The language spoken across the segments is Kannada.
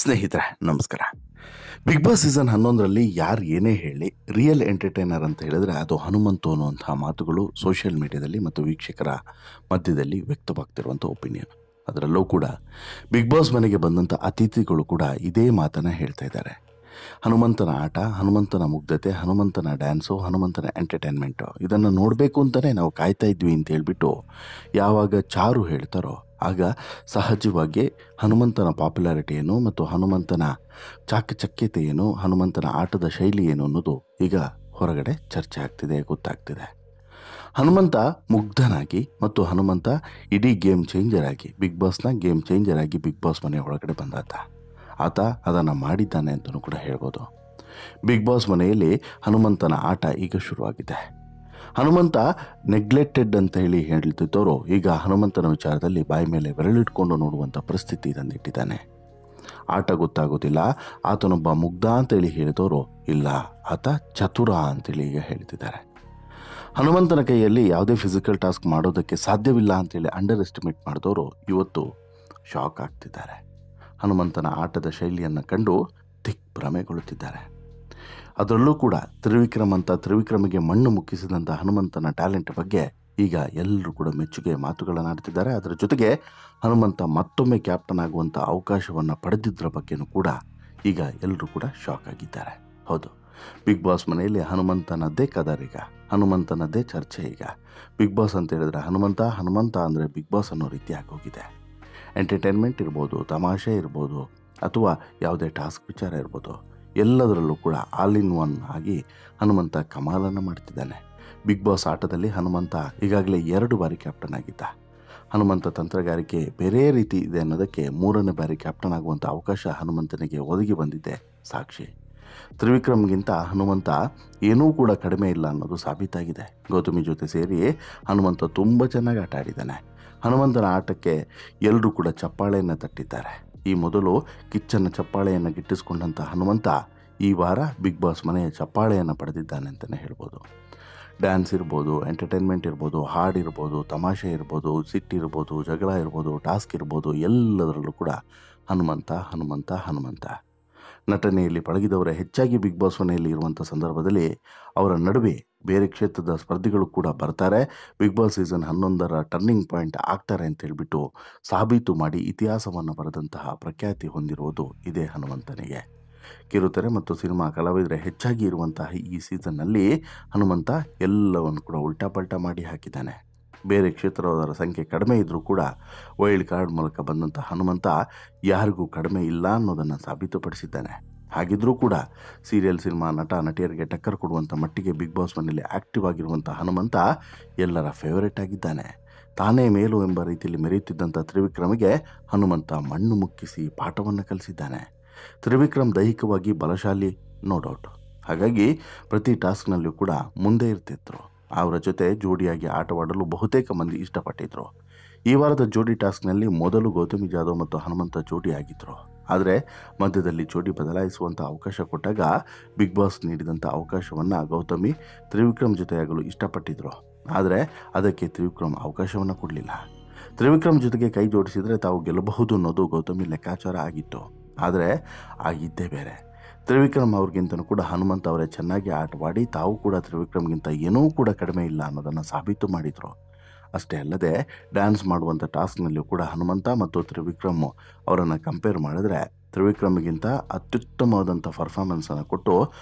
ಸ್ನೇಹಿತರೆ ನಮಸ್ಕಾರ. ಬಿಗ್ ಬಾಸ್ ಸೀಸನ್ 11ರಲ್ಲಿ ಯಾರು ಏನೇ ಹೇಳಿ ರಿಯಲ್ ಎಂಟರ್ಟೈನರ್ ಅಂತ ಹೇಳಿದ್ರೆ ಅದು ಹನುಮಂತು ಅನ್ನುವಂತಹ ಮಾತುಗಳು ಸೋಷಿಯಲ್ ಮೀಡಿಯಾದಲ್ಲಿ ಮತ್ತು ವೀಕ್ಷಕರ ಮಧ್ಯದಲ್ಲಿ ವ್ಯಕ್ತವಾಗ್ತಿರುವಂಥ ಒಪಿನಿಯನ್. ಅದರಲ್ಲೂ ಕೂಡ ಬಿಗ್ ಬಾಸ್ ಮನೆಗೆ ಬಂದಂಥ ಅತಿಥಿಗಳು ಕೂಡ ಇದೇ ಮಾತನ್ನು ಹೇಳ್ತಾ ಇದ್ದಾರೆ. ಹನುಮಂತನ ಆಟ, ಹನುಮಂತನ ಮುಗ್ಧತೆ, ಹನುಮಂತನ ಡ್ಯಾನ್ಸು, ಹನುಮಂತನ ಎಂಟರ್ಟೈನ್ಮೆಂಟು ಇದನ್ನು ನೋಡಬೇಕು ಅಂತಲೇ ನಾವು ಕಾಯ್ತಾ ಇದ್ವಿ ಅಂತ ಹೇಳ್ಬಿಟ್ಟು ಯಾವಾಗ ಚಾರು ಹೇಳ್ತಾರೋ ಆಗ ಸಹಜವಾಗಿ ಹನುಮಂತನ ಪಾಪ್ಯುಲಾರಿಟಿ ಏನು ಮತ್ತು ಹನುಮಂತನ ಚಾಕಚಕ್ಯತೆ ಏನು, ಹನುಮಂತನ ಆಟದ ಶೈಲಿ ಏನು ಅನ್ನೋದು ಈಗ ಹೊರಗಡೆ ಚರ್ಚೆ ಆಗ್ತಿದೆ, ಗೊತ್ತಾಗ್ತಿದೆ. ಹನುಮಂತ ಮುಗ್ಧನಾಗಿ ಮತ್ತು ಹನುಮಂತ ಇಡೀ ಗೇಮ್ ಚೇಂಜರ್ ಆಗಿ ಬಿಗ್ ಬಾಸ್ನ ಗೇಮ್ ಚೇಂಜರ್ ಆಗಿ ಬಿಗ್ ಬಾಸ್ ಮನೆ ಒಳಗಡೆ ಬಂದಾತ. ಆತ ಅದನ್ನು ಮಾಡಿದ್ದಾನೆ ಅಂತಲೂ ಕೂಡ ಹೇಳ್ಬೋದು. ಬಿಗ್ ಬಾಸ್ ಮನೆಯಲ್ಲಿ ಹನುಮಂತನ ಆಟ ಈಗ ಶುರುವಾಗಿದೆ. ಹನುಮಂತ ನೆಗ್ಲೆಕ್ಟೆಡ್ ಅಂತ ಹೇಳ್ತಿದ್ದವರು ಈಗ ಹನುಮಂತನ ವಿಚಾರದಲ್ಲಿ ಬಾಯಿ ಮೇಲೆ ಬೆರಳಿಟ್ಕೊಂಡು ನೋಡುವಂಥ ಪರಿಸ್ಥಿತಿ ತಂದಿಟ್ಟಿದ್ದಾನೆ. ಆಟ ಗೊತ್ತಾಗೋದಿಲ್ಲ, ಆತನೊಬ್ಬ ಮುಗ್ಧ ಅಂತೇಳಿ ಹೇಳಿದವರು ಇಲ್ಲ, ಆತ ಚತುರ ಅಂತೇಳಿ ಈಗ ಹೇಳ್ತಿದ್ದಾರೆ. ಹನುಮಂತನ ಕೈಯಲ್ಲಿ ಯಾವುದೇ ಫಿಸಿಕಲ್ ಟಾಸ್ಕ್ ಮಾಡೋದಕ್ಕೆ ಸಾಧ್ಯವಿಲ್ಲ ಅಂತೇಳಿ ಅಂಡರ್ ಎಸ್ಟಿಮೇಟ್ ಮಾಡಿದವರು ಇವತ್ತು ಶಾಕ್ ಆಗ್ತಿದ್ದಾರೆ. ಹನುಮಂತನ ಆಟದ ಶೈಲಿಯನ್ನು ಕಂಡು ದಿಗ್ಭ್ರಮೆಗೊಳ್ಳುತ್ತಿದ್ದಾರೆ. ಅದರಲ್ಲೂ ಕೂಡ ತ್ರಿವಿಕ್ರಮಿಗೆ ಮಣ್ಣು ಮುಕ್ಕಿಸಿದಂಥ ಹನುಮಂತನ ಟ್ಯಾಲೆಂಟ್ ಬಗ್ಗೆ ಈಗ ಎಲ್ಲರೂ ಕೂಡ ಮೆಚ್ಚುಗೆ ಮಾತುಗಳನ್ನು ಆಡ್ತಿದ್ದಾರೆ. ಅದರ ಜೊತೆಗೆ ಹನುಮಂತ ಮತ್ತೊಮ್ಮೆ ಕ್ಯಾಪ್ಟನ್ ಆಗುವಂಥ ಅವಕಾಶವನ್ನು ಪಡೆದಿದ್ದರ ಬಗ್ಗೆನೂ ಕೂಡ ಈಗ ಎಲ್ಲರೂ ಕೂಡ ಶಾಕ್ ಆಗಿದ್ದಾರೆ. ಹೌದು, ಬಿಗ್ ಬಾಸ್ ಮನೆಯಲ್ಲಿ ಹನುಮಂತನದ್ದೇ ಕದರೀಗ, ಹನುಮಂತನದ್ದೇ ಚರ್ಚೆ ಈಗ. ಬಿಗ್ ಬಾಸ್ ಅಂತ ಹೇಳಿದ್ರೆ ಹನುಮಂತ ಅಂದರೆ ಬಿಗ್ ಬಾಸ್ ಅನ್ನೋ ರೀತಿ ಆಗೋಗಿದೆ. ಎಂಟರ್ಟೈನ್ಮೆಂಟ್ ಇರ್ಬೋದು, ತಮಾಷೆ ಇರ್ಬೋದು, ಅಥವಾ ಯಾವುದೇ ಟಾಸ್ಕ್ ವಿಚಾರ ಇರ್ಬೋದು, ಎಲ್ಲದರಲ್ಲೂ ಕೂಡ ಆಲ್ ಇನ್ ಒನ್ ಆಗಿ ಹನುಮಂತ ಕಮಾಲನ್ನು ಮಾಡ್ತಿದ್ದಾನೆ. ಬಿಗ್ ಬಾಸ್ ಆಟದಲ್ಲಿ ಹನುಮಂತ ಈಗಾಗಲೇ 2 ಬಾರಿ ಕ್ಯಾಪ್ಟನ್ ಆಗಿದ್ದ. ಹನುಮಂತ ತಂತ್ರಗಾರಿಕೆ ಬೇರೆ ರೀತಿ ಇದೆ ಅನ್ನೋದಕ್ಕೆ 3ನೇ ಬಾರಿ ಕ್ಯಾಪ್ಟನ್ ಆಗುವಂಥ ಅವಕಾಶ ಹನುಮಂತನಿಗೆ ಒದಗಿ ಬಂದಿದ್ದೆ ಸಾಕ್ಷಿ. ತ್ರಿವಿಕ್ರಮ್ಗಿಂತ ಹನುಮಂತ ಏನೂ ಕೂಡ ಕಡಿಮೆ ಇಲ್ಲ ಅನ್ನೋದು ಸಾಬೀತಾಗಿದೆ. ಗೌತಮಿ ಜೊತೆ ಸೇರಿ ಹನುಮಂತ ತುಂಬ ಚೆನ್ನಾಗಿ ಆಟ ಆಡಿದ್ದಾನೆ. ಹನುಮಂತನ ಆಟಕ್ಕೆ ಎಲ್ಲರೂ ಕೂಡ ಚಪ್ಪಾಳೆಯನ್ನು ತಟ್ಟಿದ್ದಾರೆ. ಈ ಮೊದಲು ಕಿಚ್ಚನ ಚಪ್ಪಾಳೆಯನ್ನು ಗಿಟ್ಟಿಸ್ಕೊಂಡಂಥ ಹನುಮಂತ ಈ ವಾರ ಬಿಗ್ ಬಾಸ್ ಮನೆಯ ಚಪ್ಪಾಳೆಯನ್ನು ಪಡೆದಿದ್ದಾನೆ ಅಂತಲೇ ಹೇಳ್ಬೋದು. ಡ್ಯಾನ್ಸ್ ಇರ್ಬೋದು, ಎಂಟರ್ಟೈನ್ಮೆಂಟ್ ಇರ್ಬೋದು, ಹಾಡಿರ್ಬೋದು, ತಮಾಷೆ ಇರ್ಬೋದು, ಸಿಟ್ಟಿರ್ಬೋದು, ಜಗಳ ಇರ್ಬೋದು, ಟಾಸ್ಕ್ ಇರ್ಬೋದು, ಎಲ್ಲದರಲ್ಲೂ ಕೂಡ ಹನುಮಂತ. ನಟನೆಯಲ್ಲಿ ಪಳಗಿದವರೇ ಹೆಚ್ಚಾಗಿ ಬಿಗ್ ಬಾಸ್ ಮನೆಯಲ್ಲಿ ಇರುವಂಥ ಸಂದರ್ಭದಲ್ಲಿ ಅವರ ನಡುವೆ ಬೇರೆ ಕ್ಷೇತ್ರದ ಸ್ಪರ್ಧಿಗಳು ಕೂಡ ಬರ್ತಾರೆ. ಬಿಗ್ ಬಾಸ್ ಸೀಸನ್ 11ರ ಟರ್ನಿಂಗ್ ಪಾಯಿಂಟ್ ಆಗ್ತಾರೆ ಅಂತ ಹೇಳ್ಬಿಟ್ಟು ಸಾಬೀತು ಮಾಡಿ ಇತಿಹಾಸವನ್ನು ಬರೆದಂತಹ ಪ್ರಖ್ಯಾತಿ ಹೊಂದಿರುವುದು ಇದೇ ಹನುಮಂತನಿಗೆ. ಕಿರುತೆರೆ ಮತ್ತು ಸಿನಿಮಾ ಕಲಾವಿದರೆ ಹೆಚ್ಚಾಗಿ ಇರುವಂತಹ ಈ ಸೀಸನ್ನಲ್ಲಿ ಹನುಮಂತ ಎಲ್ಲವನ್ನು ಕೂಡ ಉಲ್ಟಾಪಲ್ಟಾ ಮಾಡಿ ಹಾಕಿದ್ದಾನೆ. ಬೇರೆ ಕ್ಷೇತ್ರದವರ ಸಂಖ್ಯೆ ಕಡಿಮೆ ಇದ್ದರೂ ಕೂಡ ವೈಲ್ಡ್ ಕಾರ್ಡ್ ಮೂಲಕ ಬಂದಂಥ ಹನುಮಂತ ಯಾರಿಗೂ ಕಡಿಮೆ ಇಲ್ಲ ಅನ್ನೋದನ್ನು ಸಾಬೀತುಪಡಿಸಿದ್ದಾನೆ. ಹಾಗಿದ್ರೂ ಕೂಡ ಸೀರಿಯಲ್, ಸಿನಿಮಾ, ನಟ ನಟಿಯರಿಗೆ ಟಕ್ಕರ್ ಕೊಡುವಂಥ ಮಟ್ಟಿಗೆ ಬಿಗ್ ಬಾಸ್ ಮನೆಯಲ್ಲಿ ಆ್ಯಕ್ಟಿವ್ ಆಗಿರುವಂಥ ಹನುಮಂತ ಎಲ್ಲರ ಫೇವರೇಟ್ ಆಗಿದ್ದಾನೆ. ತಾನೇ ಮೇಲು ಎಂಬ ರೀತಿಯಲ್ಲಿ ಮೆರೆಯುತ್ತಿದ್ದಂಥ ತ್ರಿವಿಕ್ರಮಿಗೆ ಹನುಮಂತ ಮಣ್ಣು ಮುಕ್ಕಿಸಿ ಪಾಠವನ್ನು ಕಲಿಸಿದ್ದಾನೆ. ತ್ರಿವಿಕ್ರಮ್ ದೈಹಿಕವಾಗಿ ಬಲಶಾಲಿ, ನೋ ಡೌಟ್. ಹಾಗಾಗಿ ಪ್ರತಿ ಟಾಸ್ಕ್ನಲ್ಲೂ ಕೂಡ ಮುಂದೆ ಇರ್ತಿದ್ರು. ಅವರ ಜೊತೆ ಜೋಡಿಯಾಗಿ ಆಟವಾಡಲು ಬಹುತೇಕ ಮಂದಿ ಇಷ್ಟಪಟ್ಟಿದ್ರು. ಈ ವಾರದ ಜೋಡಿ ಟಾಸ್ಕ್ನಲ್ಲಿ ಮೊದಲು ಗೌತಮಿ ಜಾಧವ್ ಮತ್ತು ಹನುಮಂತ ಜೋಡಿ ಆಗಿದ್ದರು. ಆದರೆ ಮಧ್ಯದಲ್ಲಿ ಜೋಡಿ ಬದಲಾಯಿಸುವಂಥ ಅವಕಾಶ ಕೊಟ್ಟಾಗ ಬಿಗ್ ಬಾಸ್ ನೀಡಿದಂಥ ಅವಕಾಶವನ್ನು ಗೌತಮಿ ತ್ರಿವಿಕ್ರಮ್ ಜೊತೆಯಾಗಲು ಇಷ್ಟಪಟ್ಟಿದ್ರು. ಆದರೆ ಅದಕ್ಕೆ ತ್ರಿವಿಕ್ರಮ್ ಅವಕಾಶವನ್ನು ಕೊಡಲಿಲ್ಲ. ತ್ರಿವಿಕ್ರಮ್ ಜೊತೆಗೆ ಕೈ ಜೋಡಿಸಿದರೆ ತಾವು ಗೆಲ್ಲಬಹುದು ಅನ್ನೋದು ಗೌತಮಿ ಲೆಕ್ಕಾಚಾರ ಆಗಿತ್ತು. ಆದರೆ ಆಗಿದ್ದೇ ಬೇರೆ. ತ್ರಿವಿಕ್ರಮ್ ಅವ್ರಿಗಿಂತನೂ ಕೂಡ ಹನುಮಂತ ಅವರೇ ಚೆನ್ನಾಗಿ ಆಟವಾಡಿ ತಾವು ಕೂಡ ತ್ರಿವಿಕ್ರಮ್ಗಿಂತ ಏನೂ ಕೂಡ ಕಡಿಮೆ ಇಲ್ಲ ಅನ್ನೋದನ್ನು ಸಾಬೀತು ಮಾಡಿದರು. ಅಷ್ಟೇ ಅಲ್ಲದೆ ಡ್ಯಾನ್ಸ್ ಮಾಡುವಂಥ ಟಾಸ್ಕ್ನಲ್ಲಿಯೂ ಕೂಡ ಹನುಮಂತ ಮತ್ತು ತ್ರಿವಿಕ್ರಮ್ ಅವರನ್ನು ಕಂಪೇರ್ ಮಾಡಿದ್ರೆ ತ್ರಿವಿಕ್ರಮ್ಗಿಂತ ಅತ್ಯುತ್ತಮವಾದಂಥ ಪರ್ಫಾರ್ಮೆನ್ಸನ್ನು ಕೊಟ್ಟು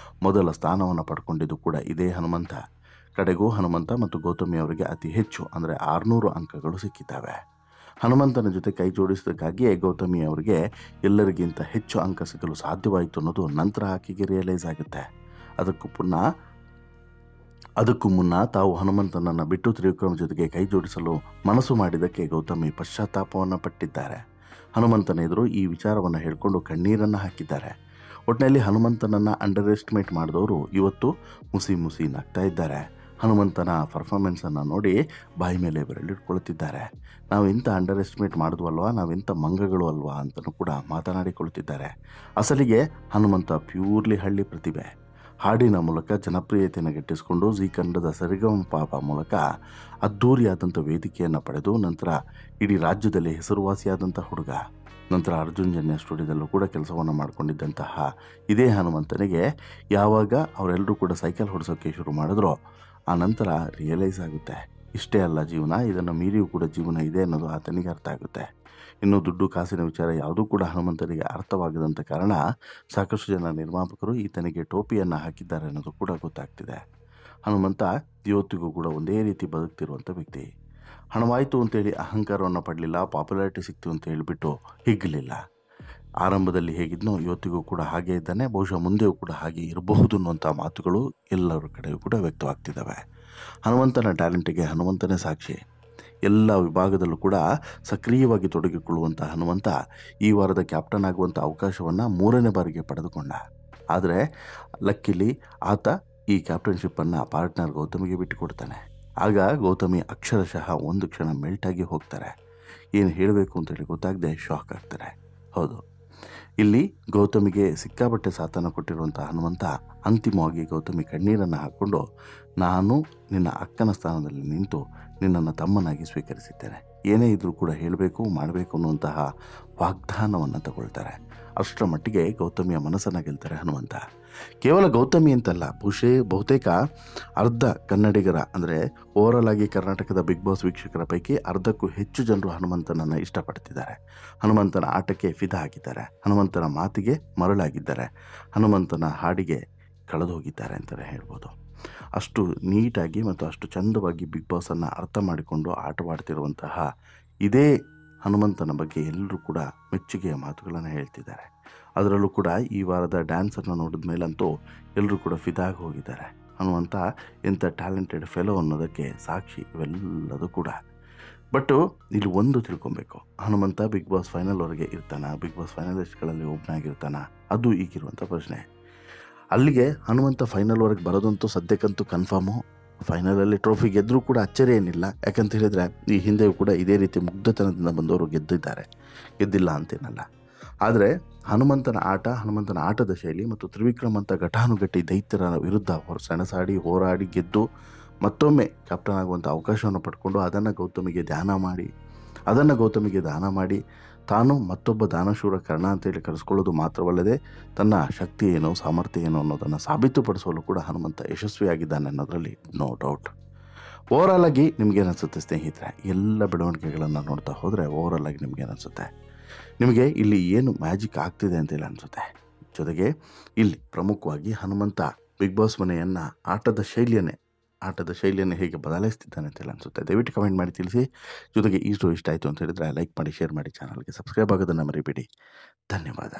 ಮೊದಲ ಸ್ಥಾನವನ್ನು ಪಡ್ಕೊಂಡಿದ್ದು ಕೂಡ ಇದೇ ಹನುಮಂತ. ಕಡೆಗೂ ಹನುಮಂತ ಮತ್ತು ಗೌತಮಿ ಅವರಿಗೆ ಅತಿ ಹೆಚ್ಚು ಅಂದರೆ 600 ಅಂಕಗಳು ಸಿಕ್ಕಿದ್ದಾವೆ. ಹನುಮಂತನ ಜೊತೆ ಕೈ ಜೋಡಿಸಿದ್ದಕ್ಕಾಗಿಯೇ ಗೌತಮಿ ಅವರಿಗೆ ಎಲ್ಲರಿಗಿಂತ ಹೆಚ್ಚು ಅಂಕ ಸಿಗಲು ಸಾಧ್ಯವಾಯಿತು ಅನ್ನೋದು ನಂತರ ಆಕೆಗೆ ರಿಯಲೈಸ್ ಆಗುತ್ತೆ. ಅದಕ್ಕೂ ಮುನ್ನ ತಾವು ಹನುಮಂತನನ್ನು ಬಿಟ್ಟು ತ್ರಿವಿಕ್ರಮ್ ಜೊತೆಗೆ ಕೈ ಜೋಡಿಸಲು ಮನಸ್ಸು ಮಾಡಿದ್ದಕ್ಕೆ ಗೌತಮಿ ಪಶ್ಚಾತ್ತಾಪವನ್ನು ಪಟ್ಟಿದ್ದಾರೆ. ಹನುಮಂತನ ಎದುರು ಈ ವಿಚಾರವನ್ನು ಹೇಳಿಕೊಂಡು ಕಣ್ಣೀರನ್ನು ಹಾಕಿದ್ದಾರೆ. ಒಟ್ಟಿನಲ್ಲಿ ಹನುಮಂತನನ್ನು ಅಂಡರ್ ಎಸ್ಟಿಮೇಟ್ ಮಾಡಿದವರು ಇವತ್ತು ಮುಸಿ ನಗ್ತಾ ಇದ್ದಾರೆ. ಹನುಮಂತನ ಪರ್ಫಾರ್ಮೆನ್ಸನ್ನು ನೋಡಿ ಬಾಯಿ ಮೇಲೆ ಬೆರಳಿಟ್ಕೊಳ್ತಿದ್ದಾರೆ. ನಾವು ಇಂಥ ಅಂಡರ್ ಎಸ್ಟಿಮೇಟ್ ಮಾಡಿದ್ವಲ್ವಾ, ನಾವೆಂಥ ಮಂಗಗಳು ಅಲ್ವಾ ಅಂತಲೂ ಕೂಡ ಮಾತನಾಡಿಕೊಳ್ಳುತ್ತಿದ್ದಾರೆ. ಅಸಲಿಗೆ ಹನುಮಂತ ಪ್ಯೂರ್ಲಿ ಹಳ್ಳಿ ಪ್ರತಿಭೆ. ಹಾಡಿನ ಮೂಲಕ ಜನಪ್ರಿಯತೆಯನ್ನು ಗಿಟ್ಟಿಸಿಕೊಂಡು ಜೀ ಕನ್ನಡದ ಸರಿಗಮಪ ಮೂಲಕ ಅದ್ಧೂರಿಯಾದಂಥ ವೇದಿಕೆಯನ್ನು ಪಡೆದು ನಂತರ ಇಡೀ ರಾಜ್ಯದಲ್ಲಿ ಹೆಸರುವಾಸಿಯಾದಂಥ ಹುಡುಗ. ನಂತರ ಅರ್ಜುನ್ ಜನ್ಯ ಸ್ಟುಡಿಯೋದಲ್ಲೂ ಕೂಡ ಕೆಲಸವನ್ನು ಮಾಡಿಕೊಂಡಿದ್ದಂತಹ ಇದೇ ಹನುಮಂತನಿಗೆ ಯಾವಾಗ ಅವರೆಲ್ಲರೂ ಕೂಡ ಸೈಕಲ್ ಹೊಡಿಸೋಕ್ಕೆ ಶುರು ಮಾಡಿದ್ರೋ ಆ ನಂತರ ರಿಯಲೈಸ್ ಆಗುತ್ತೆ, ಇಷ್ಟೇ ಅಲ್ಲ ಜೀವನ, ಇದನ್ನು ಮೀರಿಯೂ ಕೂಡ ಜೀವನ ಇದೆ ಅನ್ನೋದು ಆತನಿಗೆ ಅರ್ಥ ಆಗುತ್ತೆ. ಇನ್ನು ದುಡ್ಡು ಕಾಸಿನ ವಿಚಾರ ಯಾವುದೂ ಕೂಡ ಹನುಮಂತನಿಗೆ ಅರ್ಥವಾಗದಂಥ ಕಾರಣ ಸಾಕಷ್ಟು ಜನ ನಿರ್ಮಾಪಕರು ಈತನಿಗೆ ಟೋಪಿಯನ್ನು ಹಾಕಿದ್ದಾರೆ ಅನ್ನೋದು ಕೂಡ ಗೊತ್ತಾಗ್ತಿದೆ. ಹನುಮಂತ ಇವತ್ತಿಗೂ ಕೂಡ ಒಂದೇ ರೀತಿ ಬದುಕ್ತಿರುವಂಥ ವ್ಯಕ್ತಿ. ಹಣವಾಯಿತು ಅಂತೇಳಿ ಅಹಂಕಾರವನ್ನು ಪಡಲಿಲ್ಲ, ಪಾಪ್ಯುಲಾರಿಟಿ ಸಿಕ್ತು ಅಂತ ಹೇಳಿಬಿಟ್ಟು ಹಿಗ್ಗಲಿಲ್ಲ. ಆರಂಭದಲ್ಲಿ ಹೇಗಿದ್ನೋ ಇವತ್ತಿಗೂ ಕೂಡ ಹಾಗೆ ಇದ್ದಾನೆ, ಬಹುಶಃ ಮುಂದೆಯೂ ಕೂಡ ಹಾಗೆ ಇರಬಹುದು ಅನ್ನುವಂಥ ಮಾತುಗಳು ಎಲ್ಲರ ಕಡೆಯೂ ಕೂಡ ವ್ಯಕ್ತವಾಗ್ತಿದ್ದಾವೆ. ಹನುಮಂತನ ಟ್ಯಾಲೆಂಟಿಗೆ ಹನುಮಂತನೇ ಸಾಕ್ಷಿ. ಎಲ್ಲ ವಿಭಾಗದಲ್ಲೂ ಕೂಡ ಸಕ್ರಿಯವಾಗಿ ತೊಡಗಿಕೊಳ್ಳುವಂಥ ಹನುಮಂತ ಈ ವಾರದ ಕ್ಯಾಪ್ಟನ್ ಆಗುವಂಥ ಅವಕಾಶವನ್ನು 3ನೇ ಬಾರಿಗೆ ಪಡೆದುಕೊಂಡ. ಆದರೆ ಲಕ್ಕಿಲಿ ಆತ ಈ ಕ್ಯಾಪ್ಟನ್ಶಿಪ್ಪನ್ನು ಪಾರ್ಟ್ನರ್ ಗೌತಮಿಗೆ ಬಿಟ್ಟುಕೊಡ್ತಾನೆ. ಆಗ ಗೌತಮಿ ಅಕ್ಷರಶಃ ಒಂದು ಕ್ಷಣ ಮೆಲ್ಟಾಗಿ ಹೋಗ್ತಾರೆ. ಏನು ಹೇಳಬೇಕು ಅಂತೇಳಿ ಗೊತ್ತಾಗದೆ ಶಾಕ್ ಆಗ್ತಾರೆ. ಹೌದು, ಇಲ್ಲಿ ಗೌತಮಿಗೆ ಸಿಕ್ಕಾಪಟ್ಟೆ ಸಾಥನ್ನು ಕೊಟ್ಟಿರುವಂಥ ಹನುಮಂತ ಅಂತಿಮವಾಗಿ ಗೌತಮಿ ಕಣ್ಣೀರನ್ನು ಹಾಕ್ಕೊಂಡು, ನಾನು ನಿನ್ನ ಅಕ್ಕನ ಸ್ಥಾನದಲ್ಲಿ ನಿಂತು ನಿನ್ನನ್ನು ತಮ್ಮನಾಗಿ ಸ್ವೀಕರಿಸಿದ್ದೇನೆ, ಏನೇ ಇದ್ರೂ ಕೂಡ ಹೇಳಬೇಕು ಮಾಡಬೇಕು ಅನ್ನುವಂತಹ ವಾಗ್ದಾನವನ್ನು ತಗೊಳ್ತಾರೆ. ಅಷ್ಟರ ಮಟ್ಟಿಗೆ ಗೌತಮಿಯ ಮನಸ್ಸನ್ನು ಗೆಲ್ತಾರೆ ಹನುಮಂತ. ಕೇವಲ ಗೌತಮಿ ಅಂತಲ್ಲ, ಬಹುತೇಕ ಅರ್ಧ ಕನ್ನಡಿಗರ ಅಂದರೆ ಓವರಾಲ್ ಆಗಿ ಕರ್ನಾಟಕದ ಬಿಗ್ ಬಾಸ್ ವೀಕ್ಷಕರ ಪೈಕಿ ಅರ್ಧಕ್ಕೂ ಹೆಚ್ಚು ಜನರು ಹನುಮಂತನನ್ನು ಇಷ್ಟಪಡ್ತಿದ್ದಾರೆ. ಹನುಮಂತನ ಆಟಕ್ಕೆ ಫಿದಾ ಆಗಿದ್ದಾರೆ, ಹನುಮಂತನ ಮಾತಿಗೆ ಮರಳಾಗಿದ್ದಾರೆ, ಹನುಮಂತನ ಹಾಡಿಗೆ ಕಳೆದು ಹೋಗಿದ್ದಾರೆ ಅಂತಲೇ ಹೇಳ್ಬೋದು. ಅಷ್ಟು ನೀಟಾಗಿ ಮತ್ತು ಅಷ್ಟು ಚಂದವಾಗಿ ಬಿಗ್ ಬಾಸನ್ನು ಅರ್ಥ ಮಾಡಿಕೊಂಡು ಆಟವಾಡ್ತಿರುವಂತಹ ಇದೇ ಹನುಮಂತನ ಬಗ್ಗೆ ಎಲ್ಲರೂ ಕೂಡ ಮೆಚ್ಚುಗೆಯ ಮಾತುಗಳನ್ನು ಹೇಳ್ತಿದ್ದಾರೆ. ಅದರಲ್ಲೂ ಕೂಡ ಈ ವಾರದ ಡ್ಯಾನ್ಸನ್ನು ನೋಡಿದ ಮೇಲಂತೂ ಎಲ್ಲರೂ ಕೂಡ ಫಿದಾಗಿ ಹೋಗಿದ್ದಾರೆ. ಹನುಮಂತ ಎಂಥ ಟ್ಯಾಲೆಂಟೆಡ್ ಫೆಲೋ ಅನ್ನೋದಕ್ಕೆ ಸಾಕ್ಷಿ ಇವೆಲ್ಲದೂ ಕೂಡ. ಬಟ್ಟು ಇಲ್ಲಿ ಒಂದು ತಿಳ್ಕೊಬೇಕು, ಹನುಮಂತ ಬಿಗ್ ಬಾಸ್ ಫೈನಲ್ವರೆಗೆ ಇರ್ತಾನ, ಬಿಗ್ ಬಾಸ್ ಫೈನಲಿಸ್ಟ್ಗಳಲ್ಲಿ ಒಬ್ಬನಾಗಿರ್ತಾನ, ಅದು ಈಗಿರುವಂಥ ಪ್ರಶ್ನೆ. ಅಲ್ಲಿಗೆ ಹನುಮಂತ ಫೈನಲ್ವರೆಗೆ ಬರೋದಂತೂ ಸದ್ಯಕ್ಕಂತೂ ಕನ್ಫರ್ಮು. ಫೈನಲಲ್ಲಿ ಟ್ರೋಫಿ ಗೆದ್ದರೂ ಕೂಡ ಅಚ್ಚರಿ ಏನಿಲ್ಲ, ಯಾಕಂತ ಹೇಳಿದರೆ ಈ ಹಿಂದೆಯೂ ಕೂಡ ಇದೇ ರೀತಿ ಮುಗ್ಧತನದಿಂದ ಬಂದವರು ಗೆದ್ದಿದ್ದಾರೆ, ಗೆದ್ದಿಲ್ಲ ಅಂತೇನಲ್ಲ. ಆದರೆ ಹನುಮಂತನ ಆಟ, ಹನುಮಂತನ ಆಟದ ಶೈಲಿ ಮತ್ತು ತ್ರಿವಿಕ್ರಮ್ ಅಂತ ಘಟಾನುಘಟಿ ದೈತ್ಯರ ವಿರುದ್ಧ ಸೆಣಸಾಡಿ ಹೋರಾಡಿ ಗೆದ್ದು ಮತ್ತೊಮ್ಮೆ ಕ್ಯಾಪ್ಟನ್ ಆಗುವಂಥ ಅವಕಾಶವನ್ನು ಪಡ್ಕೊಂಡು ಅದನ್ನು ಗೌತಮಿಗೆ ದಾನ ಮಾಡಿ ತಾನು ಮತ್ತೊಬ್ಬ ದಾನಶೂರ ಕರ್ಣ ಅಂತೇಳಿ ಕರೆಸ್ಕೊಳ್ಳೋದು ಮಾತ್ರವಲ್ಲದೆ ತನ್ನ ಶಕ್ತಿ ಏನೋ ಸಾಮರ್ಥ್ಯ ಏನೋ ಅನ್ನೋದನ್ನು ಸಾಬೀತುಪಡಿಸಲು ಕೂಡ ಹನುಮಂತ ಯಶಸ್ವಿಯಾಗಿದ್ದಾನೆ ಅನ್ನೋದರಲ್ಲಿ ನೋ ಡೌಟ್. ಓವರಾಲ್ ಆಗಿ ನಿಮಗೇನಿಸುತ್ತೆ ಸ್ನೇಹಿತರೆ? ಎಲ್ಲ ಬೆಳವಣಿಗೆಗಳನ್ನು ನೋಡ್ತಾ ಹೋದರೆ ಓವರಾಲ್ ಆಗಿ ನಿಮಗೇನಿಸುತ್ತೆ? ನಿಮಗೆ ಇಲ್ಲಿ ಏನು ಮ್ಯಾಜಿಕ್ ಆಗ್ತಿದೆ ಅಂತೇಳಿ ಅನಿಸುತ್ತೆ? ಜೊತೆಗೆ ಇಲ್ಲಿ ಪ್ರಮುಖವಾಗಿ ಹನುಮಂತ ಬಿಗ್ ಬಾಸ್ ಮನೆಯನ್ನು ಆಟದ ಶೈಲಿಯನ್ನು ಹೇಗೆ ಬದಲಾಯಿಸ್ತಿದ್ದಾನೆ ಅಂತೇಳಿ ಅನಿಸುತ್ತೆ? ದಯವಿಟ್ಟು ಕಮೆಂಟ್ ಮಾಡಿ ತಿಳಿಸಿ. ಜೊತೆಗೆ ಈ ಸ್ಟೋರಿ ಇಷ್ಟ ಆಯಿತು ಅಂತ ಹೇಳಿದರೆ ಲೈಕ್ ಮಾಡಿ, ಶೇರ್ ಮಾಡಿ, ಚಾನಲ್ಗೆ ಸಬ್ಸ್ಕ್ರೈಬ್ ಆಗೋದನ್ನು ಮರಿಬೇಡಿ. ಧನ್ಯವಾದ.